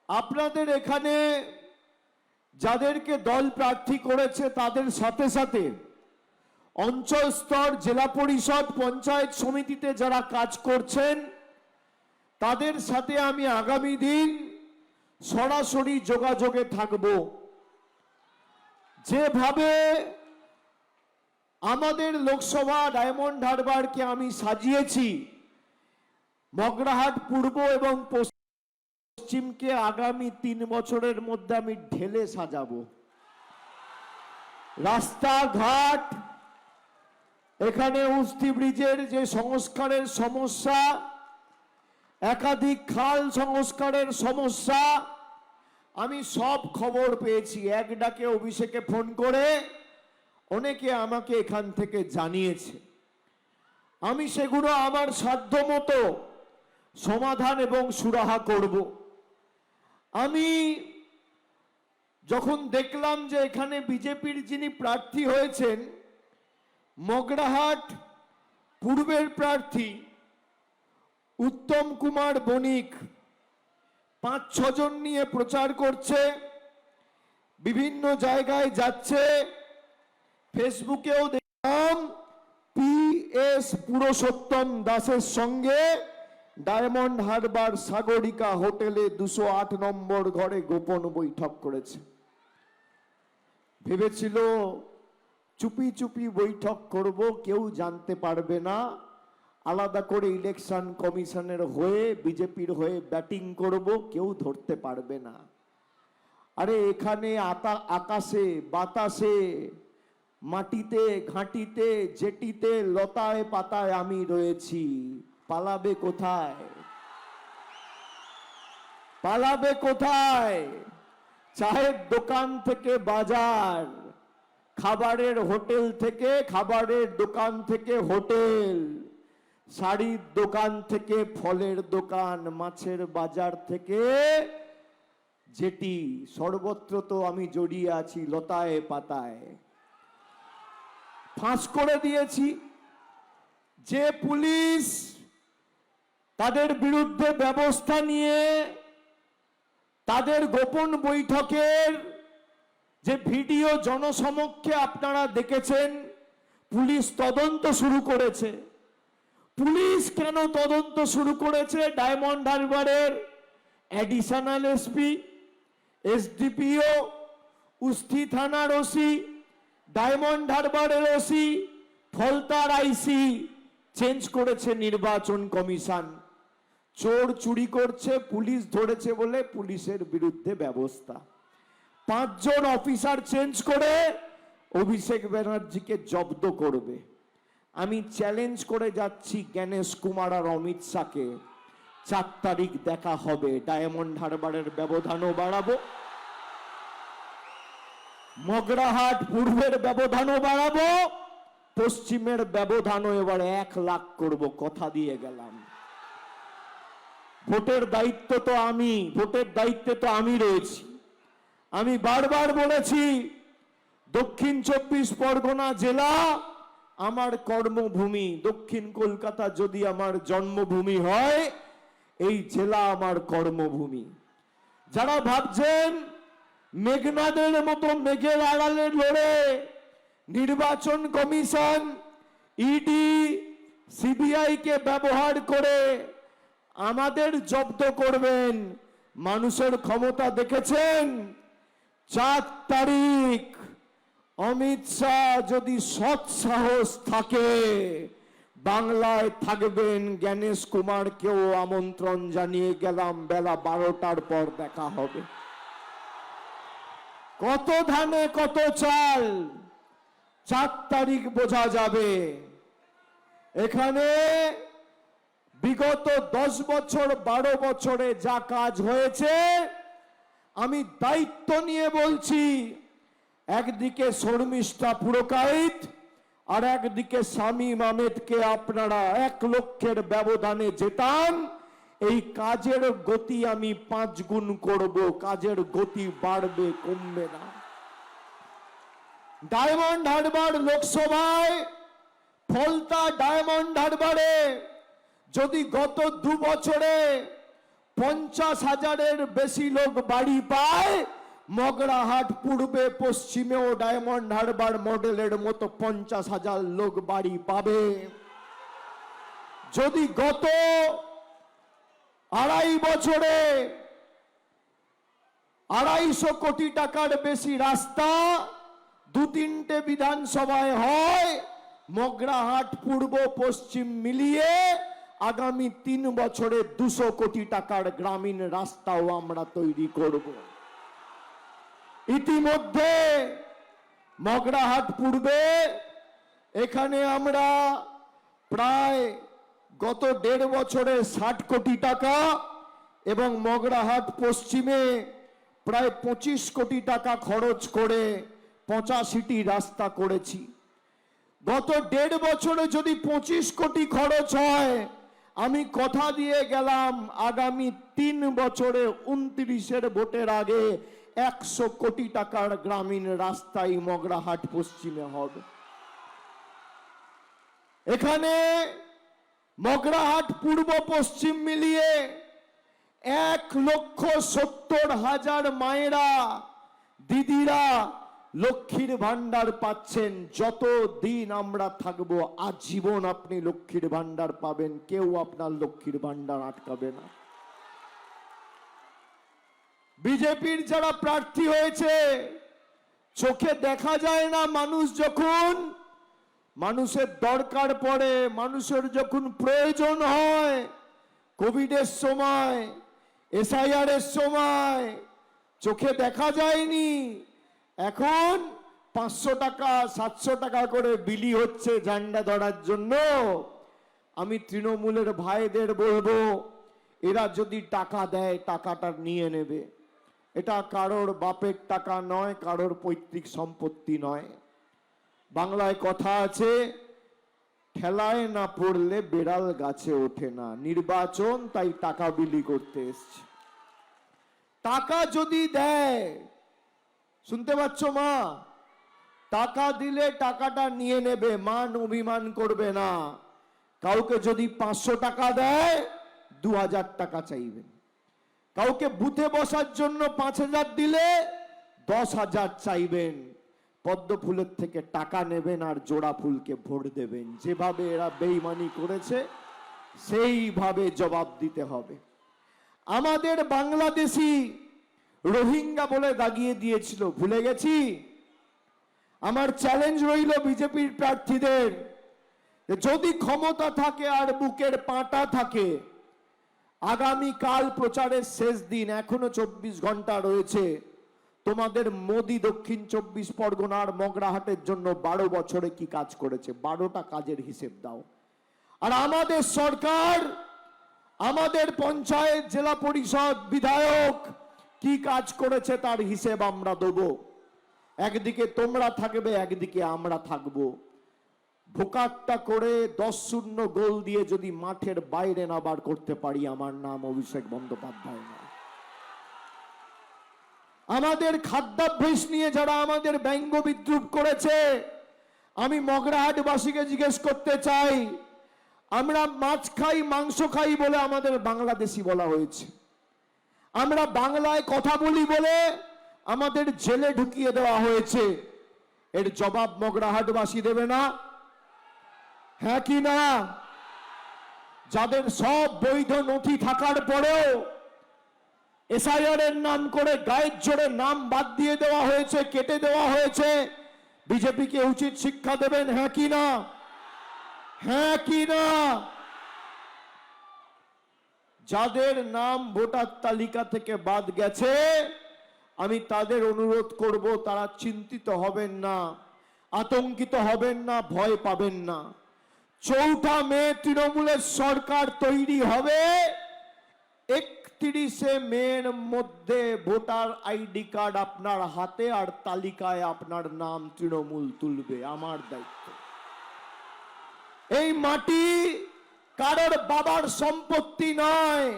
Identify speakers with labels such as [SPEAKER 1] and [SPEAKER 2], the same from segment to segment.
[SPEAKER 1] আপনাদের এখানে যাদেরকে দল প্রার্থী করেছে তাদের সাথে সাথে অঞ্চল স্তর, জেলা পরিষদ, পঞ্চায়েত সমিতিতে যারা কাজ করছেন তাদের সাথে আমি আগামী দিন সরাসরি যোগাযোগে থাকব। যেভাবে আমাদের লোকসভা ডায়মন্ড হারবারকে আমি সাজিয়েছি, মগরাহাট পূর্ব এবং পশ্চিমকে আগামী 3 বছরের মধ্যে আমি ঢেলে সাজাবো। রাস্তাঘাট, এখানে উস্তি ব্রিজের যে সংস্কারের সমস্যা, একাধিক খাল সংস্কারের সমস্যা, আমি সব খবর পেয়েছি। এক ডাকে অভিষেকে ফোন করে অনেকে আমাকে এখান থেকে জানিয়েছে। আমি সেগুলো আমার সাধ্যমতো সমাধান এবং সুরাহা করব। আমি যখন দেখলাম যে এখানে বিজেপির যিনি প্রার্থী হয়েছেন, মগরাহাট পূর্বের প্রার্থী উত্তম কুমার বণিক 5-6 জন নিয়ে প্রচার করছে, বিভিন্ন জায়গায় যাচ্ছে। ফেসবুকেও দেখলাম PS পুরুষোত্তম দাসের সঙ্গে ডায়মন্ড হারবার সাগরিকা হোটেলে 208 নম্বর ঘরে গোপন বৈঠক করেছে। ভেবেছিল চুপি চুপি বৈঠক করব, কেউ জানতে পারবে না, আলাদা করে ইলেকশন কমিশনের হয়ে বিজেপির হয়ে ব্যাটিং করব, কেউ ধরতে পারবে না। আরে এখানে আকাশে, বাতাসে, মাটিতে, ঘাটিতে, জেটিতে, লতায় পাতায় আমি রয়েছি। পালাবে কোথায়? পালাবে কোথায়? চায়ের দোকান থেকে বাজার, খাবারের হোটেল থেকে, খাবারের দোকান থেকে হোটেল, শাড়ির দোকান থেকে ফলের দোকান, মাছের বাজার থেকে জেটি, সর্বত্র তো আমি জড়িয়ে আছি লতায় পাতায়। ফাঁস করে দিয়েছি। যে পুলিশ তাদের বিরুদ্ধে ব্যবস্থা নিয়ে তাদের গোপন বৈঠকের যে ভিডিও জনসমক্ষে আপনারা দেখেছেন, পুলিশ তদন্ত শুরু করেছে। পুলিশ কেন তদন্ত শুরু করেছে? ডায়মন্ড হারবারের অ্যাডিশনাল এসপি, SDPO, উস্থি থানার ওসি, ডায়মন্ড হারবারের ওসি, ফলতার আইসি চেঞ্জ করেছে নির্বাচন কমিশন। চোর চুরি করছে, পুলিশ ধরেছে বলে পুলিশের বিরুদ্ধে ব্যবস্থা। 5 জন অফিসার চেঞ্জ করে অভিষেক ব্যানার্জিকে জব্দ করবে। আমি চ্যালেঞ্জ করে যাচ্ছি জ্ঞানেশ কুমার আর অমিত শাহকে, 4 তারিখ দেখা হবে। ডায়মন্ড হারবারের ব্যবধানও বাড়াবো, মগরাহাট পূর্বের ব্যবধানও বাড়াবো, পশ্চিমের ব্যবধানও এবার 1 লাখ করব, কথা দিয়ে গেলাম। ভোটের দায়িত্ব তো আমি, ভোটের দায়িত্বে তো আমি রয়েছি। আমি বারবার বলেছি, দক্ষিণ 24 পরগনা জেলা আমার কর্মভূমি। দক্ষিণ কলকাতা যদি আমার জন্মভূমি হয়, এই জেলা আমার কর্মভূমি। যারা ভাবছেন মেঘনাদের মতো মেঘের আড়ালে লড়ে নির্বাচন কমিশন, ইডি, সিবিআই কে ব্যবহার করে আমাদের জব্দ করবেন, মানুষের ক্ষমতা দেখেছেন? 4 তারিখ অমিত শাহ যদি সৎ সাহস থাকে, বাংলায় থাকবেন। জ্ঞানেশ কুমারকেও আমন্ত্রণ জানিয়ে গেলাম, বেলা 12টার পর দেখা হবে। কত ধানে কত চাল 4 তারিখ বোঝা যাবে। এখানে বিগত 10 বছর 12 বছরে যা কাজ হয়েছে, আমি দায়িত্ব নিয়ে বলছি, একদিকে শর্মিষ্ঠা পুরকাইত আর একদিকে শামীম আহমেদকে আপনারা 1 লক্ষের ব্যবধানে জেতান, এই কাজের গতি আমি 5 গুণ করব। কাজের গতি বাড়বে, কমবে না। ডায়মন্ড হারবার লোকসভায় ফলতা ডায়মন্ড হারবারে যদি গত 2 বছরে 50,000-এর বেশি লোক বাড়ি পায়, মগরাহাট পূর্বে পশ্চিমেও ডায়মন্ড হারবার মডেলের মতো 50,000 লোক বাড়ি পাবে। যদি গত 2.5 বছরে 250 কোটি টাকার বেশি রাস্তা 2-3টে বিধানসভায় হয়, মগরাহাট পূর্ব পশ্চিম মিলিয়ে আগামী 3 বছরে 200 কোটি টাকার গ্রামীণ রাস্তাও আমরা তৈরি করব। ইতিমধ্যে মগরাহাট পূর্বে এখানে আমরা প্রায় গত 1.5 বছরে 60 কোটি টাকা এবং মগরাহাট পশ্চিমে প্রায় 25 কোটি টাকা খরচ করে 85টি রাস্তা করেছি। গত 1.5 বছরে যদি 25 কোটি খরচ হয়, আমি কথা দিয়ে গেলাম আগামী 3 বছরে 29-এর ভোটের আগে 100 কোটি টাকার গ্রামীণ রাস্তাই মগরাহাট পশ্চিমে হবে। এখানে মগরাহাট পূর্ব পশ্চিম মিলিয়ে 1,70,000 মায়েরা দিদিরা লক্ষ্মীর ভান্ডার পাচ্ছেন। যতদিন আমরা থাকবো আজীবন আপনি লক্ষ্মীর ভান্ডার পাবেন, কেউ আপনার লক্ষ্মীর ভান্ডার আটকাবে না। বিজেপির যারা প্রার্থী হয়েছে চোখে দেখা যায় না, মানুষ যখন মানুষের দরকার পড়ে, মানুষের যখন প্রয়োজন হয়, কোভিডের সময়, SIR এর সময় চোখে দেখা যায়নি। এখন 500 টাকা 700 টাকা করে বিলি হচ্ছে ঝান্ডা ধরার জন্য। আমি তৃণমূলের ভাইদের বলবো, এরা যদি টাকা দেয় টাকাটা নিয়ে নেবে। এটা কারোর বাপের টাকা নয়, কারোর পৈতৃক সম্পত্তি নয়। বাংলায় কথা আছে, ঠেলায় না পড়লে বেড়াল গাছে ওঠে না। নির্বাচন তাই টাকা বিলি করতে এসছে। টাকা যদি দেয়, শুনতে পাচ্ছ মা, টাকা দিলে টাকাটা নিয়ে নেবে, মান অভিমান করবে না। কাউকে যদি 500 টাকা দেয় 2000 টাকা চাইবেন। কাউকে বুথে বসার জন্য 5000 দিলে 10,000 চাইবেন। পদ্ম ফুলের থেকে টাকা নেবেন আর জোড়া ফুলকে ভোট দেবেন। যেভাবে এরা বেইমানি করেছে সেইভাবে জবাব দিতে হবে। আমাদের বাংলাদেশি রোহিঙ্গা বলে দাগিয়ে দিয়েছিল, ভুলে গেছি? আমার চ্যালেঞ্জ রইল বিজেপির প্রার্থীদের, যদি ক্ষমতা থাকে আর বুকের পাটা থাকে, আগামী কাল প্রচারের শেষ দিন, এখনো 24 ঘন্টা রয়েছে। তোমাদের মোদি দক্ষিণ 24 পরগনার মগরাহাটের জন্য 12 বছরে কি কাজ করেছে, 12টা কাজের হিসেব দাও। আর আমাদের সরকার, আমাদের পঞ্চায়েত, জেলা পরিষদ, বিধায়ক কি কাজ করেছে তার হিসেব আমরা দেবো। একদিকে তোমরা থাকবে, একদিকে আমরা থাকবো। ভোকাটটা করে 10-0 গোল দিয়ে যদি মাঠের বাইরে না বার করতে পারি, আমার নাম অভিষেক বন্দ্যোপাধ্যায় না। আমাদের খাদ্যাভ্যাস নিয়ে যারা আমাদের ব্যঙ্গ বিদ্রুপ করেছে, আমি মগরাহাটবাসীকে জিজ্ঞেস করতে চাই, আমরা মাছ খাই মাংস খাই বলে আমাদের বাংলাদেশি বলা হয়েছে। আমরা বাংলায় কথা বলি বলে আমাদের জেলে ঢুকিয়ে দেওয়া হয়েছে। এর জবাব মগরাহাটবাসী দেবে না? হ্যাঁ কি না? যাদের সব বৈধ নথি থাকার পরেও SIR এর নাম করে গায়ের জোরে নাম বাদ দিয়ে দেওয়া হয়েছে, কেটে দেওয়া হয়েছে, বিজেপিকে উচিত শিক্ষা দেবেন? হ্যাঁ কি না? হ্যাঁ কি না? যাদের নাম ভোটার তালিকা থেকে বাদ গেছে, আমি তাদের অনুরোধ করব, তারা চিন্তিত হবেন না, আতঙ্কিত হবেন না, ভয় পাবেন না। 4 মে তৃণমূলের সরকার তৈরি হবে। 31 মের মধ্যে ভোটার ID কার্ড আপনার হাতে আর তালিকায় আপনার নাম তৃণমূল তুলবে। আমার দায়িত্ব। এই মাটি কারোর বাবার সম্পত্তি নয়।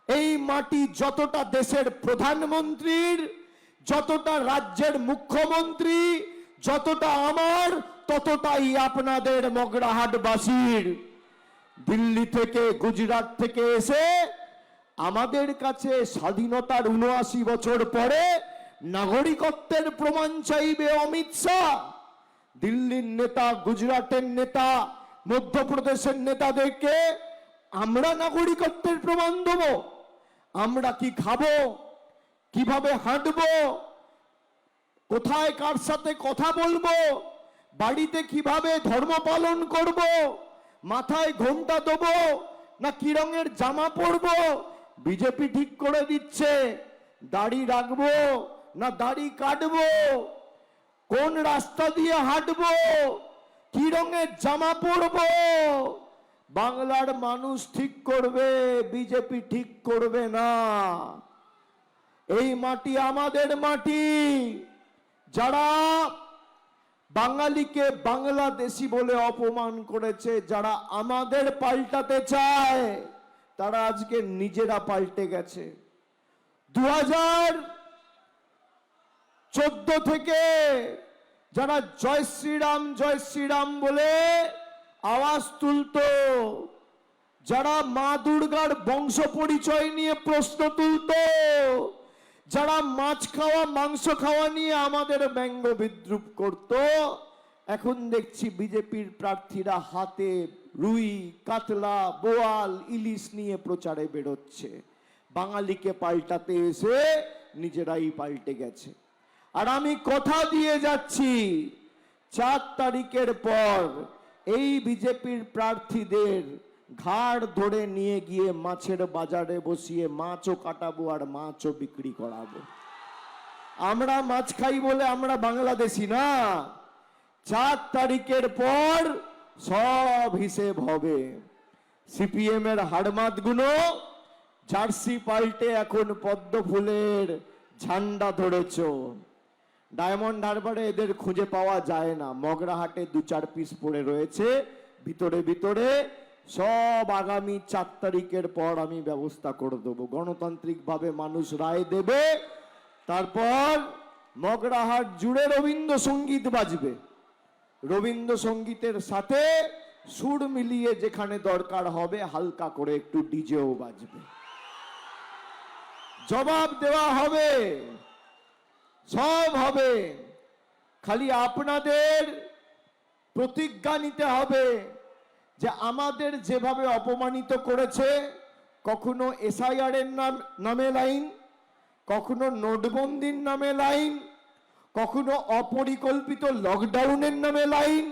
[SPEAKER 1] এই মাটি যতটা দেশের প্রধানমন্ত্রীর, যতটা রাজ্যের মুখ্যমন্ত্রী, যতটা আমার, ততটাই আপনাদের মগরাহাটবাসীর। দিল্লি থেকে, গুজরাট থেকে এসে আমাদের কাছে স্বাধীনতার ৭৯ বছর পরে নাগরিকত্বের প্রমাণ চাইবে অমিত শাহ। দিল্লির নেতা, গুজরাটের নেতা, মধ্যপ্রদেশের নেতাদেরকে আমরা নাগরিকত্বের প্রমাণ দেব? আমরা কি খাবো, কিভাবে হাঁটবো, কোথায় কার সাথে কথা বলবো, বাড়িতে কিভাবে ধর্ম পালন করব, মাথায় ঘোমটা দেবো না কি রঙের জামা পরবো, বিজেপি ঠিক করে দিচ্ছে। দাড়ি রাখবো না দাড়ি কাটবো, কোন রাস্তা দিয়ে হাঁটবো, কি রঙের জামা পরবো, বাংলার মানুষ ঠিক করবে, বিজেপি ঠিক করবে না। এই মাটি আমাদের মাটি। যারা বাঙালিকে বাংলাদেশি বলে অপমান করেছে, যারা আমাদের পাল্টাতে চায়, তারা আজকে নিজেরা পাল্টে গেছে। 2014 থেকে যারা জয় শ্রীরাম বলে আওয়াজ তুলতো, যারা মা দুর্গার বংশ পরিচয় নিয়ে প্রশ্ন তুলতো, যারা মাছ খাওয়া মাংস খাওয়া নিয়ে আমাদের ব্যঙ্গ বিদ্রুপ করত, এখন দেখছি বিজেপির প্রার্থীরা হাতে রুই, কাতলা, বোয়াল, ইলিশ নিয়ে প্রচারে বেরোচ্ছে। বাঙালিকে পাল্টাতে এসে নিজেরাই পাল্টে গেছে। আর আমি কথা দিয়ে যাচ্ছি, 4 তারিখের পর এই বিজেপির প্রার্থীদের ঘাড় ধরে নিয়ে গিয়ে মাছের বাজারে বসিয়ে মাছও কাটাবো আর মাছও বিক্রি করাবো। আমরা মাছ খাই বলে আমরা বাংলাদেশি না। 4 তারিখের পর সব হিসেব হবে। সিপিএম এর হাড়মাত গুলো জার্সি পাল্টে এখন পদ্ম ফুলের ঝান্ডা ধরেছ। ডায়মন্ড হারবারে এদের খুঁজে পাওয়া যায় না, মগরাহাটে 2-4 পিস পড়ে রয়েছে ভিতরে ভিতরে। সব আগামী 4 তারিখের পর আমি ব্যবস্থা করে দেবো। গণতান্ত্রিক ভাবে মানুষ রায় দেবে, তারপর মগরাহাট জুড়ে রবীন্দ্রসঙ্গীত বাজবে। রবীন্দ্রসঙ্গীতের সাথে সুর মিলিয়ে যেখানে দরকার হবে হালকা করে একটু ডিজেও বাজবে। জবাব দেওয়া হবে, সব হবে। খালি আপনাদের প্রতিজ্ঞা নিতে হবে যে আমাদের যেভাবে অপমানিত করেছে, কখনো এসআইআর এর নামে লাইন, কখনো নোটবন্দির নামে লাইন, কখনো অপরিকল্পিত লকডাউনের নামে লাইন,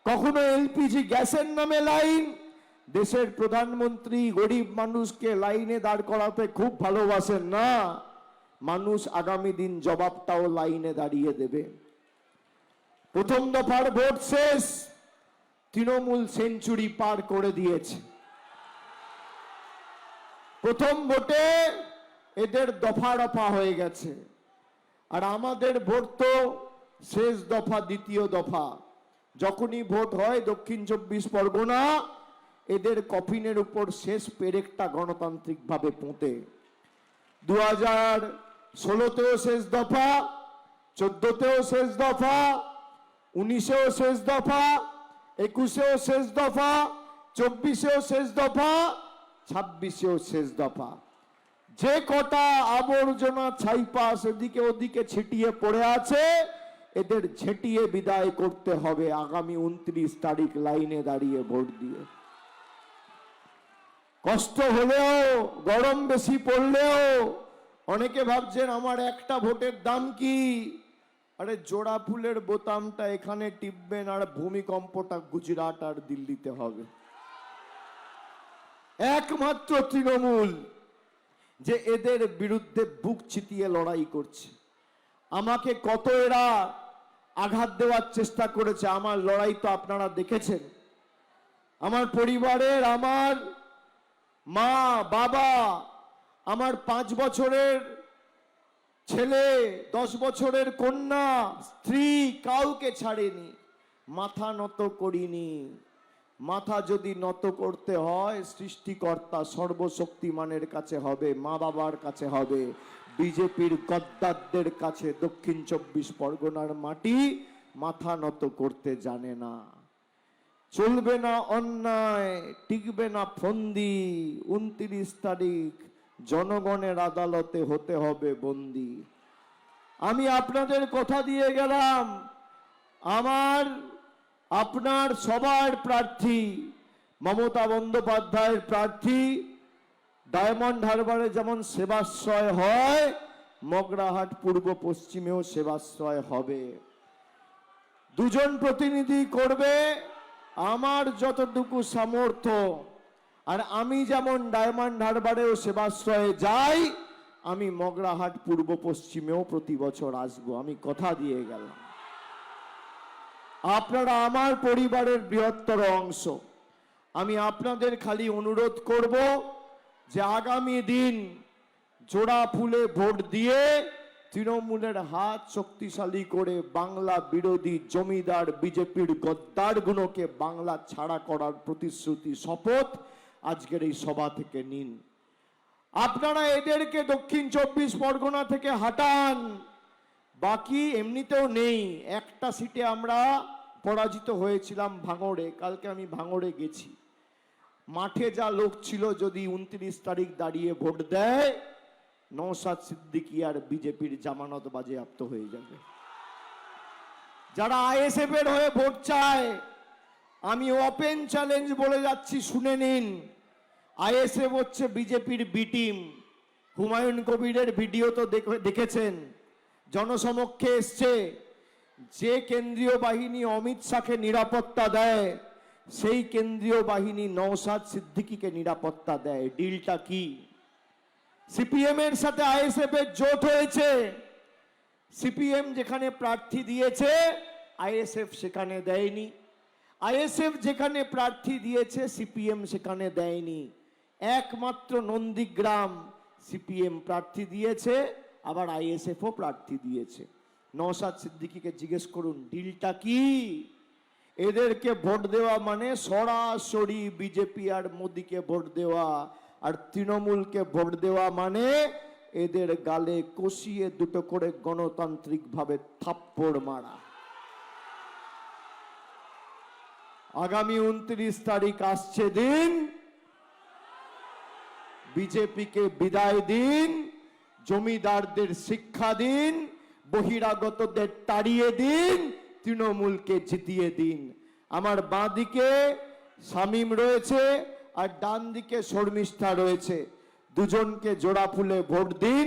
[SPEAKER 1] কখনো এলপিজি গ্যাসের নামে লাইন। দেশের প্রধানমন্ত্রী গরিব মানুষকে লাইনে দাঁড় করাতে খুব ভালোবাসেন না? মানুষ আগামী দিন জবাবটাও লাইনে দাঁড়িয়ে দেবে। প্রথম দফার ভোট শেষ, তৃণমূল সেঞ্চুরি পার করে দিয়েছে। প্রথম ভোটে এদের দফা রফা হয়ে গেছে। আর আমাদের ভোট তো শেষ দফা, দ্বিতীয় দফা। যখনই ভোট হয় দক্ষিণ 24 পরগনা এদের কফিনের উপর শেষ পেরেকটা গণতান্ত্রিক ভাবে পোঁতে। 2016তেও শেষ দফা, 14তেও শেষ দফা, 19এও শেষ দফা, 21এও শেষ দফা, 24এও শেষ দফা, 26এও শেষ দফা। যে কটা আবর্জনা ছাইপাশ এদিকে ওদিকে ছিটিয়ে পড়ে আছে, এদের ঝেঁটিয়ে বিদায় করতে হবে আগামী 29 তারিখ লাইনে দাঁড়িয়ে ভোট দিয়ে। কষ্ট হলেও, গরম বেশি পড়লেও, অনেকে ভাবছেন আমার একটা ভোটের দাম কি? আরে জোড়া ফুলের বোতামটা এখানে টিপবেন আর ভূমিকম্পটা গুজরাট আর দিল্লিতে হবে। একমাত্র তৃণমূল যে এদের বিরুদ্ধে বুক চিতিয়ে লড়াই করছে। আমাকে কত এরা আঘাত দেওয়ার চেষ্টা করেছে, আমার লড়াই তো আপনারা দেখেছেন। আমার পরিবারের, আমার মা বাবা, আমার 5 বছরের ছেলে, 10 বছরের কন্যা, স্ত্রী, কাউকে ছাড়েনি। মাথা নত করিনি। মাথা যদি নত করতে হয় সৃষ্টিকর্তা সর্বশক্তিমানের কাছে হবে, মা বাবার কাছে হবে। বিজেপির গদ্দারদের কাছে দক্ষিণ 24 পরগনার মাটি মাথা নত করতে জানে না। চলবে না অন্যায়, টিকবে না ফন্দি। 29 তারিখ জনগণের আদালতে হতে হবে বন্দী। আমি আপনাদের কথা দিয়ে গেলাম, আমার আপনার সবার প্রার্থী মমতা বন্দ্যোপাধ্যায়ের প্রার্থী। ডায়মন্ড হারবারে যেমন সেবাশ্রয় হয়, মগরাহাট পূর্ব পশ্চিমেও সেবাশ্রয় হবে। দুজন প্রতিনিধি করবে, আমার যতটুকু সামর্থ্য। আর আমি যেমন ডায়মন্ড হারবারেও সেবাশ্রয়ে যাই, আমি মগরাহাট পূর্ব পশ্চিমেও প্রতি বছর আসবো, আমি কথা দিয়ে গেলাম। আপনারা আমার পরিবারের বৃহত্তর অংশ। আমি আপনাদের খালি অনুরোধ করব যে আগামী দিন জোড়া ফুলে ভোট দিয়ে তৃণমূলের হাত শক্তিশালী করে বাংলা বিরোধী জমিদার বিজেপির গদ্দারগুলোকে বাংলা ছাড়া করার প্রতিশ্রুতি শপথ আজকের এই সভা থেকে নিন। আপনারা এদেরকে দক্ষিণ 24 পরগনা থেকে হাঁটান। বাকি এমনিতেও নেই, একটা সিটে আমরা পরাজিত হয়েছিলাম ভাঙড়ে। কালকে আমি ভাঙড়ে গেছি, মাঠে যা লোক ছিল, যদি 29 তারিখ দাঁড়িয়ে ভোট দেয়, নওশাদ সিদ্দিকী আর বিজেপির জামানত বাজেয়াপ্ত হয়ে যাবে। যারা আইএসএফ এর হয়ে ভোট চায়, আমি ওপেন চ্যালেঞ্জ বলে যাচ্ছি, শুনে নিন। আইএসএফ হচ্ছে বিজেপির বি টিম। হুমায়ুন কবিরের ভিডিও তো দেখেছেন, জনসমক্ষে এসছে। যে কেন্দ্রীয় বাহিনী অমিত শাহকে নিরাপত্তা দেয়, সেই কেন্দ্রীয় বাহিনী নওশাদ সিদ্দিকীকে নিরাপত্তা দেয়। ডিলটা কি? সিপিএম এর সাথে আইএসএফ এর জোট হয়েছে। সিপিএম যেখানে প্রার্থী দিয়েছে, আইএসএফ সেখানে দেয়নি। আইএসএফ যেখানে প্রার্থী দিয়েছে, সিপিএম সেখানে দেয়নি। একমাত্র নন্দীগ্রাম সিপিএম প্রার্থী দিয়েছে, আবার আইএসএফও প্রার্থী দিয়েছে। নওশাদ সিদ্দিকীকে জিজ্ঞেস করুন ডিলটা কি? এদেরকে ভোট দেওয়া মানে সরাসরি বিজেপি আর মোদীকে ভোট দেওয়া, আর তৃণমূলকে ভোট দেওয়া মানে এদের গালে কষিয়ে দুটো করে গণতান্ত্রিক ভাবে থাপ্পড় মারা। আগামী 29 তারিখ আসছে দিন, বিজেপিকে বিদায় দিন, জমিদারদের শিক্ষা দিন, বহিরাগতদের তাড়িয়ে দিন, তৃণমূলকে জিতিয়ে দিন। আমার বাঁ দিকে শামীম রয়েছে আর ডান দিকে শর্মিষ্ঠা রয়েছে। দুজনকে জোড়া ফুলে ভোট দিন।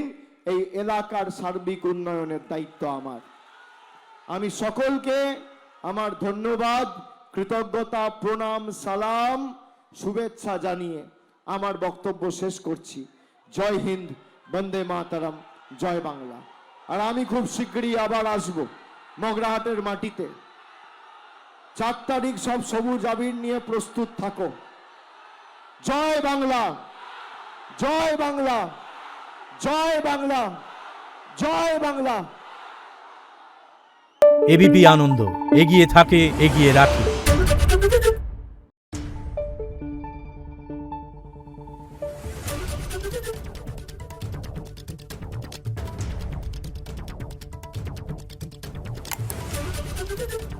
[SPEAKER 1] এই এলাকার সার্বিক উন্নয়নের দায়িত্ব আমার। আমি সকলকে আমার ধন্যবাদ, কৃতজ্ঞতা, প্রণাম, সালাম, শুভেচ্ছা জানিয়ে আমার বক্তব্য শেষ করছি। জয় হিন্দ, বন্দে মাতরম, জয় বাংলা। আর আমি খুব শীঘ্রই আবার আসব মগরাহাটের মাটিতে। 4 তারিখ সব সবুজ আবির নিয়ে প্রস্তুত থাকো। জয় বাংলা, জয় বাংলা, জয় বাংলা, জয় বাংলা।
[SPEAKER 2] এবিপি আনন্দ, এগিয়ে থাকে, এগিয়ে রাখে।
[SPEAKER 3] Thank you.